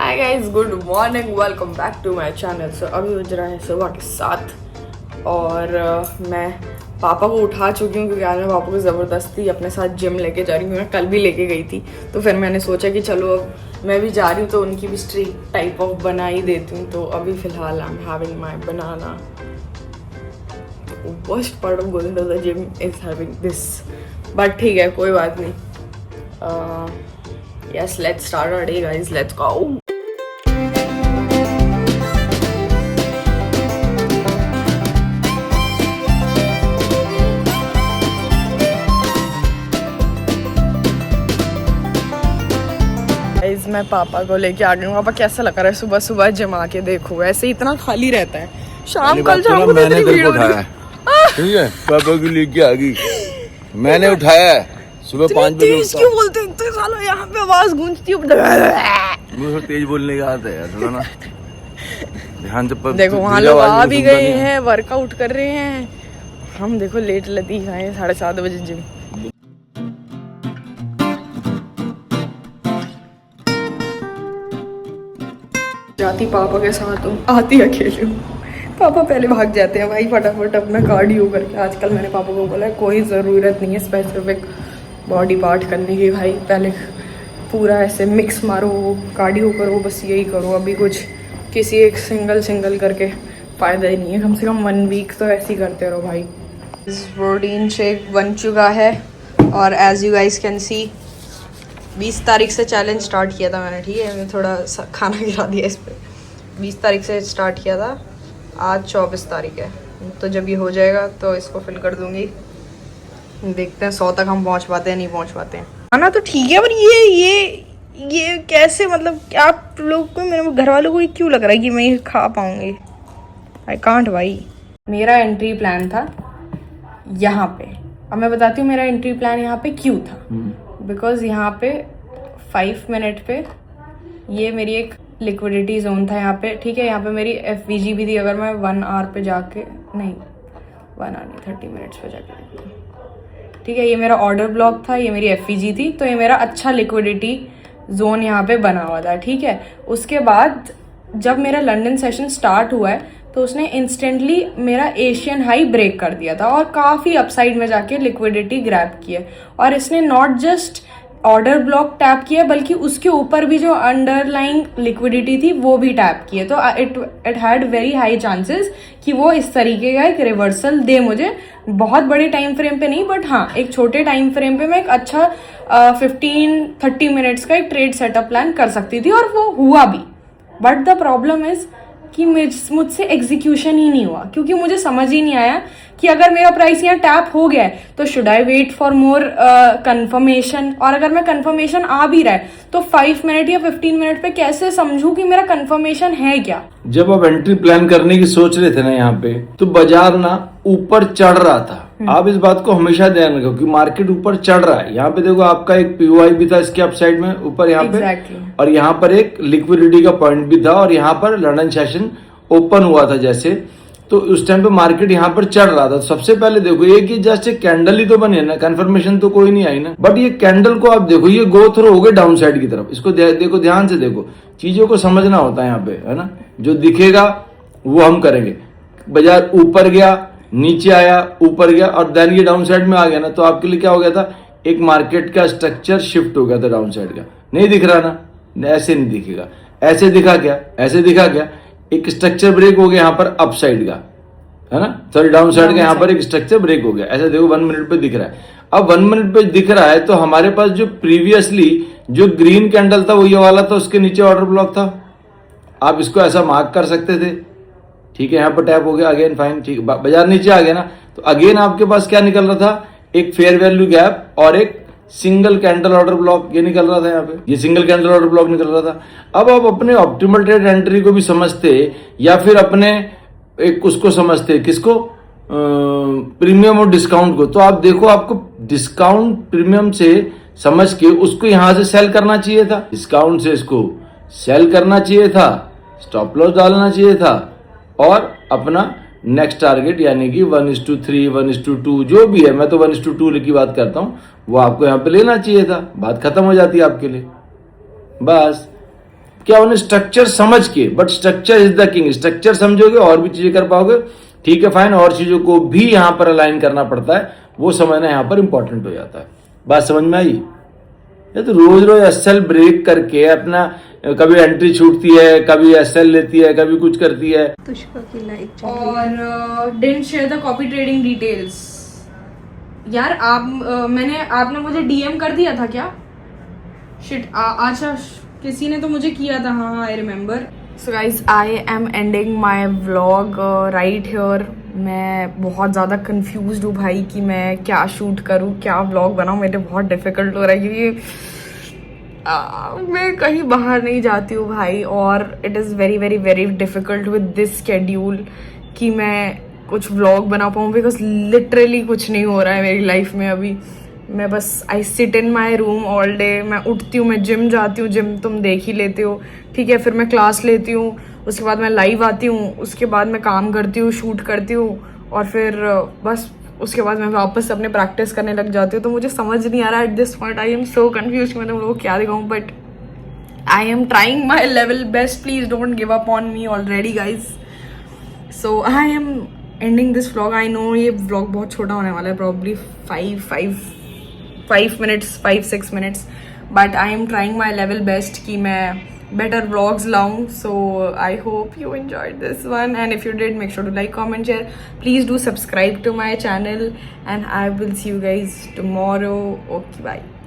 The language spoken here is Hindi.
Hi guys, good morning, welcome back to my channel. So अभी बज रहा है सुबह के 7 और मैं पापा को उठा चुकी हूँ क्योंकि आज मैं पापा को ज़बरदस्ती अपने साथ जिम लेके जा रही हूँ। मैं कल भी लेके गई थी तो फिर मैंने सोचा कि चलो अब मैं भी जा रही हूँ तो उनकी भी स्ट्रीट टाइप ऑफ बना ही देती हूँ। तो अभी फ़िलहाल I am having my banana. Worst part of going to the gym is having this, but ठीक है, कोई बात नहीं। Yes, let's start our day, guys. Let's go. Guys, मैं पापा को लेके आ गई हूँ। पापा कैसा लग रहा है सुबह सुबह जिम आके? देखो ऐसे इतना खाली रहता है। शाम कल शाम को मैंने तेरे को उठाया, ठीक है? पापा को लेके आ गई, मैंने उठाया है। सुबह 5 बजे उठता क्यों बोलते हैं? तो सालों यहाँ पे आवाज गूंजती है। मुझे तेज बोलने का आता है यार, थोड़ा ना ध्यान से। देखो वहाँ लोग आ भी गए हैं, वर्कआउट कर रहे हैं। हम देखो लेट लती खाए 7:30 बजे जिम। जाती पापा के साथ हूँ, आती अकेले हूँ। पापा पहले भाग जाते हैं भाई फटाफट अपना कार्डियो करके। आजकल मैंने पापा को बोला कोई ज़रूरत नहीं है स्पेसिफिक बॉडी पार्ट करने की भाई, पहले पूरा ऐसे मिक्स मारो, कार्डियो करो, बस यही करो। अभी कुछ किसी एक सिंगल करके फ़ायदा ही नहीं है। कम से कम 1 वीक तो ऐसे ही करते रहो भाई। प्रोटीन शेक बन चुका है और as you guys can see 20 तारीख से चैलेंज स्टार्ट किया था मैंने, ठीक है? मैं थोड़ा खाना गिरा दिया इस पर। 20 तारीख से स्टार्ट किया था, आज 24 तारीख है। तो जब ये हो जाएगा तो इसको फिल कर दूँगी। देखते हैं 100 तक हम पहुंच पाते हैं नहीं पहुंच पाते हैं। खाना तो ठीक है पर ये कैसे, मतलब आप लोग को, मेरे घर वालों को क्यों लग रहा है कि मैं ये खा पाऊंगी? आई कांट भाई। मेरा एंट्री प्लान था यहाँ पे। अब मैं बताती हूँ मेरा एंट्री प्लान यहाँ पे क्यों था। बिकॉज यहाँ पे 5 मिनट पे ये मेरी एक लिक्विडिटी जोन था यहाँ पे, ठीक है? यहाँ पे मेरी FVG भी थी। अगर मैं 1 आवर पे जाके, नहीं 1 आवर नहीं 30 मिनट्स पे जाके, ठीक है? ये मेरा ऑर्डर ब्लॉक था, ये मेरी FVG थी, तो ये मेरा अच्छा लिक्विडिटी जोन यहाँ पे बना हुआ था, ठीक है? उसके बाद जब मेरा लंदन सेशन स्टार्ट हुआ है तो उसने इंस्टेंटली मेरा एशियन हाई ब्रेक कर दिया था और काफ़ी अपसाइड में जाके लिक्विडिटी ग्रैब की है। और इसने not just order block tap किया बल्कि उसके ऊपर भी जो अंडरलाइंग लिक्विडिटी थी वो भी टैप की है। तो it had very high chances कि वो इस तरीके का एक रिवर्सल दे मुझे। बहुत बड़े टाइम फ्रेम पे नहीं, बट हाँ एक छोटे टाइम फ्रेम पे मैं एक अच्छा 15-30 मिनट्स का एक ट्रेड सेटअप प्लान कर सकती थी और वो हुआ भी। बट द प्रॉब्लम इज कि मुझसे एग्जीक्यूशन ही नहीं हुआ, क्योंकि मुझे समझ ही नहीं आया कि अगर मेरा प्राइस यहाँ टैप हो गया है तो should I wait for more confirmation, और अगर मैं कंफर्मेशन आ भी रहा है तो 5 मिनट या 15 मिनट पे कैसे समझूं कि मेरा कंफर्मेशन है क्या? जब आप एंट्री प्लान करने की सोच रहे थे ना यहाँ पे, तो बाजार ना ऊपर चढ़ रहा था। आप इस बात को हमेशा ध्यान रखो कि मार्केट ऊपर चढ़ रहा है। यहाँ पे देखो आपका एक POI भी था इसके अपसाइड में ऊपर यहाँ पे, और यहाँ पर एक लिक्विडिटी का पॉइंट भी था, और यहाँ पर लंदन सेशन ओपन हुआ था जैसे, तो उस टाइम पे मार्केट यहाँ पर चढ़ रहा था। सबसे पहले देखो एक ये जस्ट एक कैंडल ही तो बनी है ना, कंफर्मेशन तो कोई नहीं आई ना, बट ये कैंडल को आप देखो, ये गो थ्रू हो गए डाउन साइड की तरफ। इसको देखो, ध्यान से देखो, चीजों को समझना होता है यहाँ पे, है ना? जो दिखेगा वो हम करेंगे। बाजार ऊपर गया, नीचे आया, ऊपर गया, और देन ये डाउन साइड में आ गया ना, तो आपके लिए क्या हो गया था? एक मार्केट का स्ट्रक्चर शिफ्ट हो गया था डाउन साइड का। नहीं दिख रहा ना, ऐसे नहीं दिखेगा, ऐसे दिखा क्या, ऐसे दिखा क्या? एक स्ट्रक्चर ब्रेक हो गया यहाँ पर अप साइड का, है ना? सॉरी डाउन साइड का यहाँ पर एक स्ट्रक्चर ब्रेक हो गया। ऐसे देखो 1 मिनट पे दिख रहा है। अब 1 मिनट पे दिख रहा है तो हमारे पास जो प्रीवियसली जो ग्रीन कैंडल था वो ये वाला था, उसके नीचे ऑर्डर ब्लॉक था। आप इसको ऐसा मार्क कर सकते थे, ठीक है? यहाँ पर टैप हो गया अगेन, फाइन, ठीक। बाजार नीचे आ गया ना, तो अगेन आपके पास क्या निकल रहा था? एक फेयर वैल्यू गैप और एक सिंगल कैंडल ऑर्डर ब्लॉक, ये निकल रहा था यहाँ पे, ये सिंगल कैंडल ऑर्डर ब्लॉक निकल रहा था। अब आप अपने ऑप्टिमल ट्रेड एंट्री को भी समझते, या फिर अपने एक उसको समझते, किसको? प्रीमियम और डिस्काउंट को। तो आप देखो, आपको डिस्काउंट प्रीमियम से समझ के उसको यहां से सेल करना चाहिए था, डिस्काउंट से इसको सेल करना चाहिए था, स्टॉप लॉस डालना चाहिए था, और अपना नेक्स्ट टारगेट यानी कि 1:3, 1:2 जो भी है, मैं तो 1:2 की बात करता हूं, वो आपको यहाँ पे लेना चाहिए था। बात खत्म हो जाती है आपके लिए। बस क्या उन्हें स्ट्रक्चर समझ के, but structure is the king, structure समझोगे और भी चीजें कर पाओगे, ठीक है फाइन, और चीजों को भी यहाँ पर अलाइन करना पड़ता है, वो समझना यहाँ पर इंपॉर्टेंट हो जाता है। बात समझ में आई? ये तो रोज रोज एसएल ब्रेक करके अपना, कभी एंट्री छूटती है, कभी एसएल लेती है, कभी कुछ करती है। तुष्का की लाइक और didn't share the copy trading details. यार आपने मुझे डीएम कर दिया था क्या? शिट, अच्छा किसी ने तो मुझे किया था, हाँ I remember. So guys I am ending my vlog right here. मैं बहुत ज़्यादा कंफ्यूज्ड हूँ भाई कि मैं क्या शूट करूँ, क्या व्लॉग बनाऊँ। मेरे बहुत डिफिकल्ट हो रहा है क्योंकि मैं कहीं बाहर नहीं जाती हूँ भाई, और it is very very very difficult with this schedule कि मैं कुछ व्लॉग बना पाऊँ, बिकॉज लिटरली कुछ नहीं हो रहा है मेरी लाइफ में अभी। मैं बस I sit in my room all day. मैं उठती हूँ, मैं जिम जाती हूँ, जिम तुम देख ही लेते हो, ठीक है। फिर मैं क्लास लेती हूँ, उसके बाद मैं लाइव आती हूँ, उसके बाद मैं काम करती हूँ, शूट करती हूँ, और फिर बस उसके बाद मैं वापस अपने प्रैक्टिस करने लग जाती हूँ। तो मुझे समझ नहीं आ रहा at this point, I am so confuse मैं तुम लोगों को क्या दिखाऊँ, but I am trying my level best. Please don't give up on me already guys. So I am ending this vlog. I know ये व्लॉग बहुत छोटा होने वाला है, probably 5-6 minutes, but I am trying my level best कि मैं better vlogs लाऊं. So I hope you enjoyed this one, and if you did, make sure to like, comment, share. Please do subscribe to my channel, and I will see you guys tomorrow. Okay, bye.